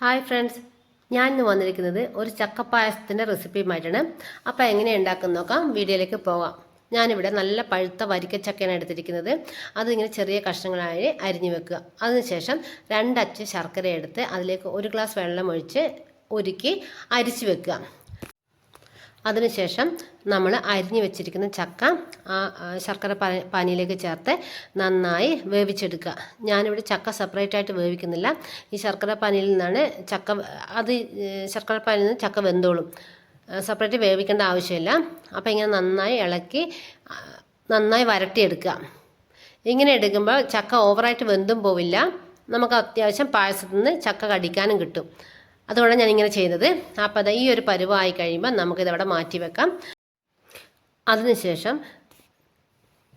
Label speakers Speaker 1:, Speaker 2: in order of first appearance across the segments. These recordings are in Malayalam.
Speaker 1: ഹായ് ഫ്രണ്ട്സ്, ഞാൻ ഇന്ന് വന്നിരിക്കുന്നത് ഒരു ചക്കപ്പായസത്തിൻ്റെ റെസിപ്പിയുമായിട്ടാണ്. അപ്പോൾ എങ്ങനെ ഉണ്ടാക്കുന്ന നോക്കാം, വീഡിയോയിലേക്ക് പോകാം. ഞാനിവിടെ നല്ല പഴുത്ത വരിക്കച്ചക്കയാണ് എടുത്തിരിക്കുന്നത്. അതിങ്ങനെ ചെറിയ കഷ്ണങ്ങളായി അരിഞ്ഞു വെക്കുക. അതിനുശേഷം 2 അച്ച് ശർക്കര എടുത്ത് അതിലേക്ക് 1 ഗ്ലാസ് വെള്ളം ഒഴിച്ച് ഉരുക്കി അരിച്ച് വെക്കുക. അതിനുശേഷം നമ്മൾ അരിഞ്ഞു വെച്ചിരിക്കുന്ന ചക്ക ആ ശർക്കര പാനിയിലേക്ക് ചേർത്ത് നന്നായി വേവിച്ചെടുക്കുക. ഞാനിവിടെ ചക്ക സെപ്പറേറ്റ് ആയിട്ട് വേവിക്കുന്നില്ല. ഈ ശർക്കര പാനിയിൽ നിന്നാണ് ശർക്കര പാനിയിൽ നിന്ന് ചക്ക വെന്തോളും. സെപ്പറേറ്റ് വേവിക്കേണ്ട ആവശ്യമില്ല. അപ്പോൾ ഇങ്ങനെ നന്നായി ഇളക്കി നന്നായി വരട്ടിയെടുക്കുക. ഇങ്ങനെ എടുക്കുമ്പോൾ ചക്ക ഓവറായിട്ട് വെന്തും പോവില്ല. നമുക്ക് അത്യാവശ്യം പായസത്തിൽ നിന്ന് ചക്ക കടിക്കാനും കിട്ടും. അതുകൊണ്ടാണ് ഞാനിങ്ങനെ ചെയ്യുന്നത്. അപ്പോൾ ഈ ഒരു പരുവമായി കഴിയുമ്പോൾ നമുക്കിതവിടെ മാറ്റി വെക്കാം. അതിനുശേഷം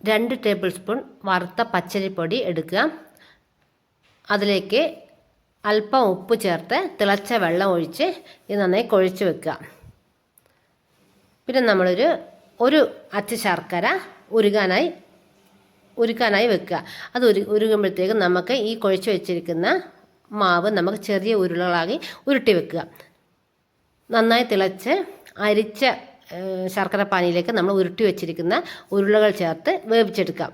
Speaker 1: 2 ടേബിൾ സ്പൂൺ വറുത്ത പച്ചരിപ്പൊടി എടുക്കുക. അതിലേക്ക് അല്പം ഉപ്പ് ചേർത്ത് തിളച്ച വെള്ളം ഒഴിച്ച് ഇത് നന്നായി കുഴച്ച് വെക്കുക. പിന്നെ ഒരു അച്ച് ശർക്കര ഉരുക്കാനായി വെക്കുക. അത് ഉരുകുമ്പോഴത്തേക്ക് നമുക്ക് ഈ കുഴച്ച് വെച്ചിരിക്കുന്ന മാവ് നമുക്ക് ചെറിയ ഉരുളകളാക്കി ഉരുട്ടി വെക്കുക. നന്നായി തിളച്ച് അരിച്ച ശർക്കര പാനിയിലേക്ക് നമ്മൾ ഉരുട്ടി വെച്ചിരിക്കുന്ന ഉരുളകൾ ചേർത്ത് വേവിച്ചെടുക്കാം.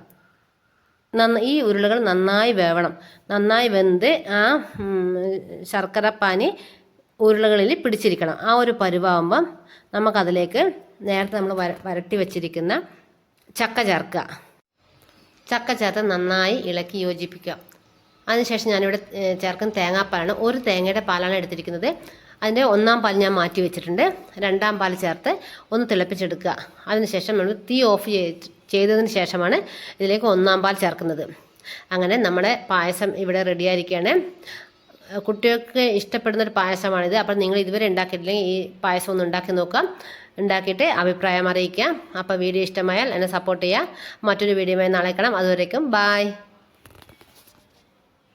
Speaker 1: ഈ ഉരുളകൾ നന്നായി വേവണം. നന്നായി വെന്ത് ആ ശർക്കര പാനി ഉരുളകളിൽ പിടിച്ചിരിക്കണം. ആ ഒരു പരുവാകുമ്പം നമുക്കതിലേക്ക് നേരത്തെ നമ്മൾ വരട്ടി വെച്ചിരിക്കുന്ന ചക്ക ചേർക്കുക. ചക്ക ചേർത്ത് നന്നായി ഇളക്കി യോജിപ്പിക്കുക. അതിനുശേഷം ഞാനിവിടെ ചേർക്കുന്ന തേങ്ങാപ്പാലാണ്. 1 തേങ്ങയുടെ പാലാണ് എടുത്തിരിക്കുന്നത്. അതിൻ്റെ 1-ാം പാൽ ഞാൻ മാറ്റി വെച്ചിട്ടുണ്ട്. 2-ാം പാൽ ചേർത്ത് ഒന്ന് തിളപ്പിച്ചെടുക്കുക. അതിനുശേഷം നമ്മൾ തീ ഓഫ് ചെയ്തതിന് ശേഷമാണ് ഇതിലേക്ക് 1-ാം പാൽ ചേർക്കുന്നത്. അങ്ങനെ നമ്മുടെ പായസം ഇവിടെ റെഡിയായിരിക്കുകയാണ്. കുട്ടികൾക്ക് ഇഷ്ടപ്പെടുന്നൊരു പായസമാണിത്. അപ്പോൾ നിങ്ങൾ ഇതുവരെ ഉണ്ടാക്കിയിട്ടില്ലെങ്കിൽ ഈ പായസം ഒന്ന് ഉണ്ടാക്കി നോക്കാം. ഉണ്ടാക്കിയിട്ട് അഭിപ്രായം അറിയിക്കുക. അപ്പോൾ വീഡിയോ ഇഷ്ടമായാൽ എന്നെ സപ്പോർട്ട് ചെയ്യുക. മറ്റൊരു വീഡിയോയുമായി നാളെ കാണാം. അതുവരേക്കും ബായ്.